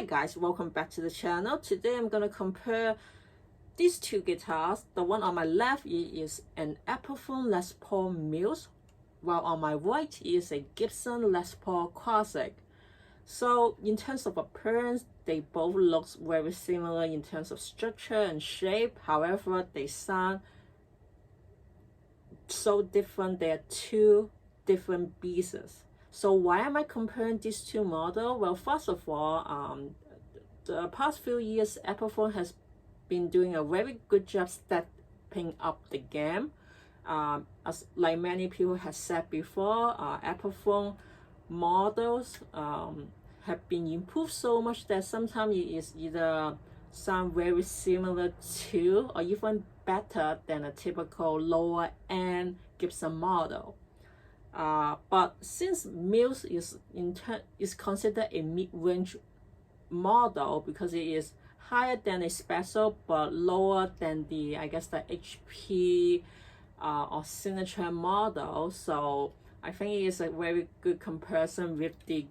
Hi guys, welcome back to the channel. Today I'm gonna compare these two guitars. The one on my left is an Epiphone Les Paul Muse, while on my right is a Gibson Les Paul Classic. So in terms of appearance, they both look very similar in terms of structure and shape. However, they sound so different. They are two different pieces. So why am I comparing these two models? Well, first of all, the past few years, Epiphone has been doing a very good job stepping up the game. As like many people have said before, Epiphone models have been improved so much that sometimes it is either sound very similar to or even better than a typical lower end Gibson model. But since Muse is considered a mid-range model because it is higher than a special but lower than the the HP or signature model, so I think it is a very good comparison with the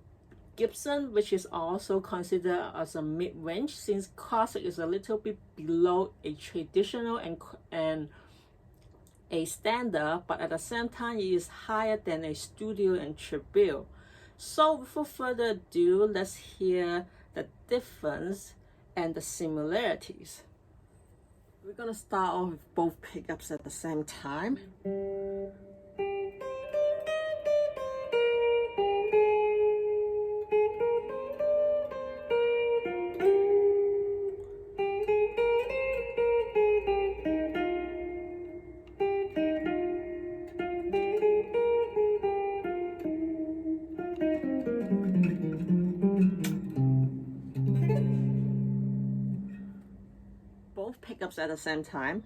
Gibson, which is also considered as a mid-range, since classic is a little bit below a traditional and a standard, but at the same time it is higher than a studio and tribute. So without further ado, let's hear the difference and the similarities. We're gonna start off with both pickups at the same time. Both pickups at the same time.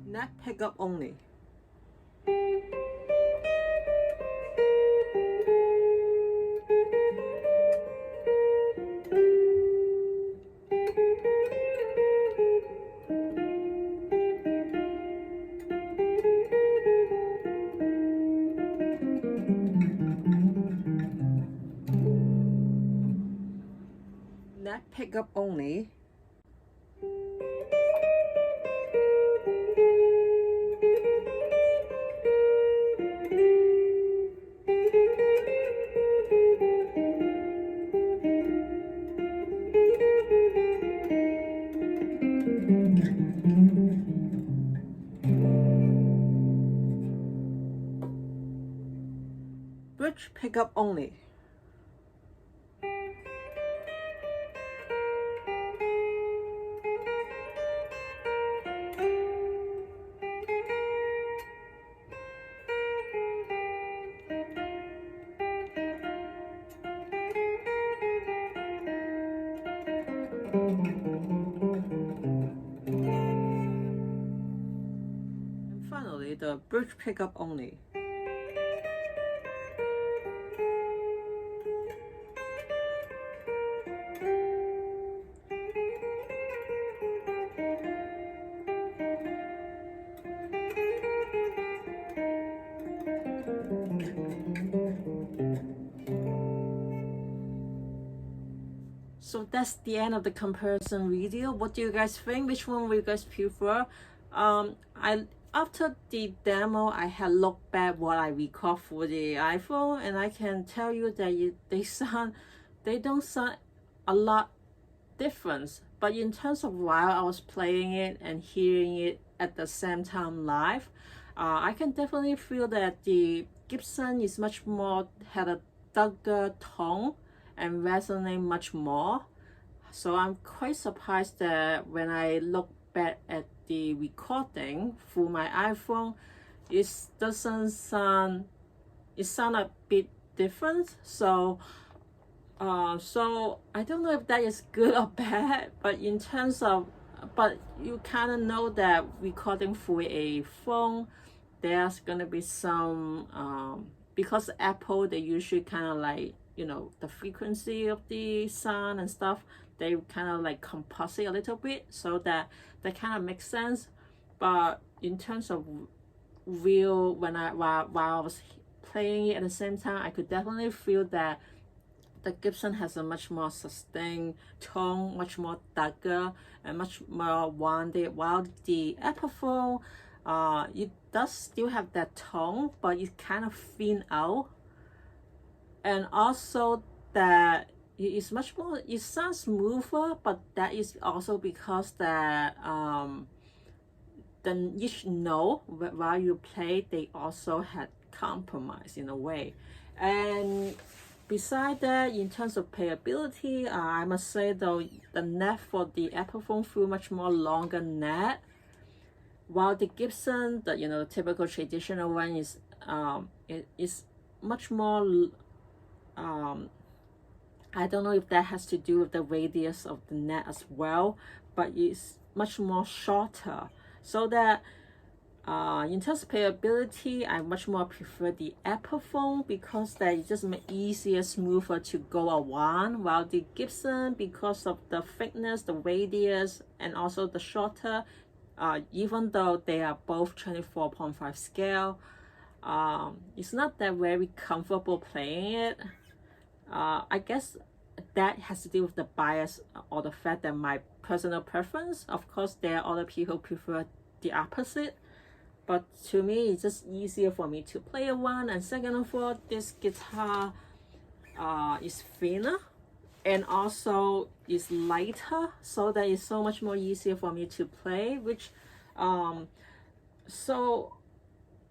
Neck pickup only. Neck pickup only. Bridge pickup only. And finally, the bridge pickup only. So that's the end of the comparison video. What do you guys think? Which one will you guys prefer? After the demo, I had looked back what I record for the iPhone, and I can tell you that they don't sound a lot different. But in terms of while I was playing it and hearing it at the same time live, I can definitely feel that the Gibson is much more, had a darker tone and resonate much more. So I'm quite surprised that when I look back at the recording through my iPhone, it sound a bit different. So I don't know if that is good or bad, but in terms of, but you kind of know that recording through a phone, there's gonna be some because Apple, they usually kind of like, you know, the frequency of the sound and stuff, they kind of like compress it a little bit so that kind of makes sense. But in terms of real, when while I was playing it at the same time, I could definitely feel that the Gibson has a much more sustained tone, much more darker and much more rounded, while the Epiphone, it does still have that tone, but it kind of thin out. And also that it is much more, it sounds smoother, but that is also because that then each note while you play, they also had compromise in a way. And beside that, in terms of playability, I must say though, the neck for the Epiphone feel much more longer neck, while the Gibson, the, you know, the typical traditional one is it is much more I don't know if that has to do with the radius of the neck as well, but it's much more shorter, so that in terms of playability, I much more prefer the Epiphone because that it just makes easier, smoother to go around, while the Gibson, because of the thickness, the radius, and also the shorter, even though they are both 24.5 scale, it's not that very comfortable playing it. I guess that has to do with the bias or the fact that my personal preference. Of course, there are other people prefer the opposite, but to me, it's just easier for me to play one. And second of all, this guitar is thinner and also is lighter, so that is so much more easier for me to play, which so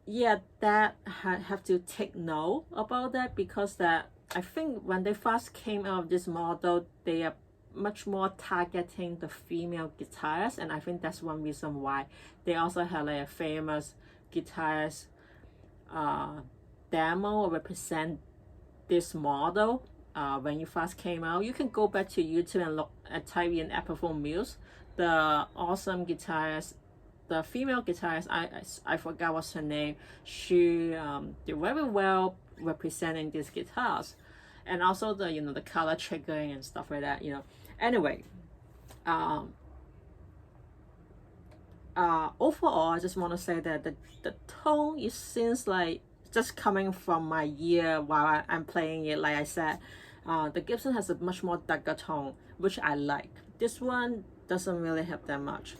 yeah, that have to take note about that, because that I think when they first came out of this model, they are much more targeting the female guitarists, and I think that's one reason why they also had like a famous guitarist demo represent this model when it first came out. You can go back to YouTube and look at, type in Epiphone Muse, the awesome guitarist, the female guitarist, I forgot what's her name. She did very well representing these guitars, and also the, you know, the color triggering and stuff like that, you know. Anyway, overall, I just want to say that the tone, it seems like just coming from my ear while I'm playing it. Like I said, the Gibson has a much more darker tone, which I like. This one doesn't really have that much.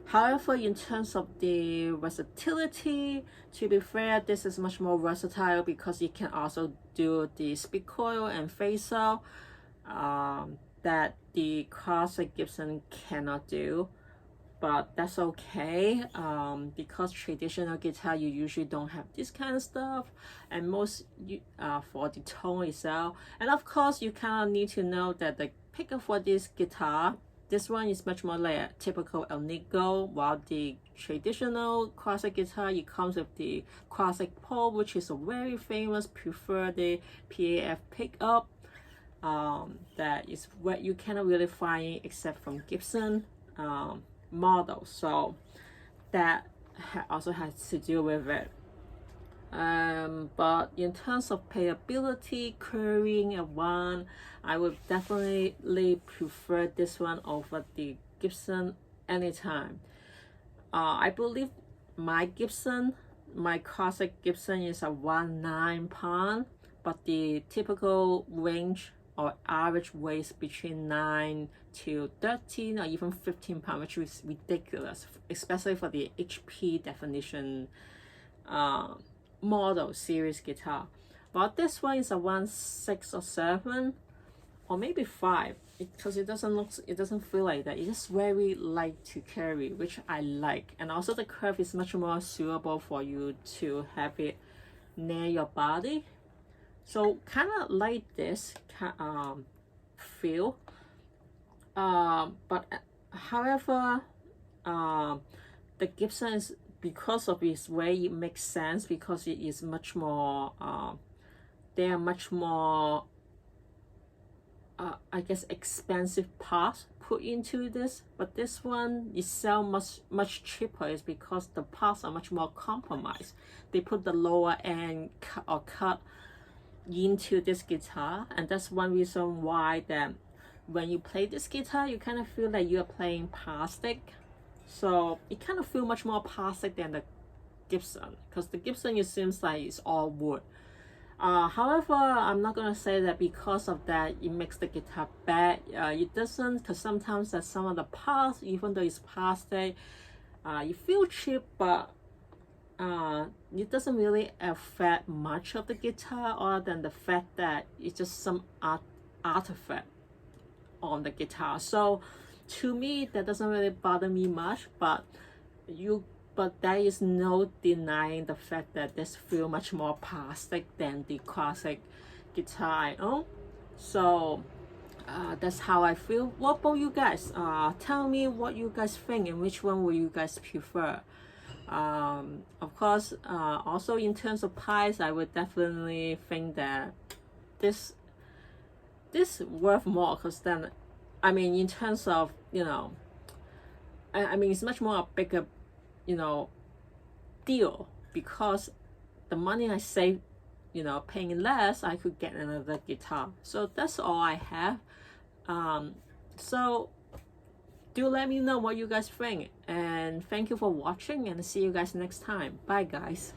However, in terms of the versatility, to be fair, this is much more versatile because you can also do the speed coil and face out that the classic Gibson cannot do. But that's okay, because traditional guitar, you usually don't have this kind of stuff, and most for the tone itself. And of course, you kind of need to know that the pickup for this guitar, this one is much more like a typical El Negro, while the traditional classic guitar, it comes with the classic pole, which is a very famous preferred PAF pickup. That is what you cannot really find except from Gibson models. So that also has to do with it. But in terms of playability, curving and one, I would definitely prefer this one over the Gibson anytime. I believe my Gibson, my classic Gibson, is a 19 pound, but the typical range or average weighs between 9 to 13 or even 15 pounds, which is ridiculous, especially for the HP definition model series guitar. But this one is a 6 or 7 or maybe 5, because it doesn't feel like that. It's just very light to carry, which I like. And also the curve is much more suitable for you to have it near your body. So kind of like this feel. But however, the Gibson is, because of its way, it makes sense because it is much more they are much more I guess expensive parts put into this, but this one is sell much cheaper is because the parts are much more compromised. They put the lower end cut into this guitar, and that's one reason why that when you play this guitar you kind of feel like you're playing plastic. So it kind of feel much more plastic than the Gibson, because the Gibson it seems like it's all wood. However, I'm not gonna say that because of that it makes the guitar bad. It doesn't, because sometimes that some of the parts, even though it's plastic, you feel cheap, but it doesn't really affect much of the guitar, other than the fact that it's just some artifact on the guitar. So to me that doesn't really bother me much, but there is no denying the fact that this feel much more plastic than the classic guitar I own. So that's how I feel. What about you guys? Tell me what you guys think and which one will you guys prefer. Of course, also in terms of price, I would definitely think that this worth more, because then, I mean, in terms of, you know, I mean it's much more a bigger, you know, deal, because the money I save, you know, paying less, I could get another guitar. So that's all I have. So do let me know what you guys think, and thank you for watching, and see you guys next time. Bye guys.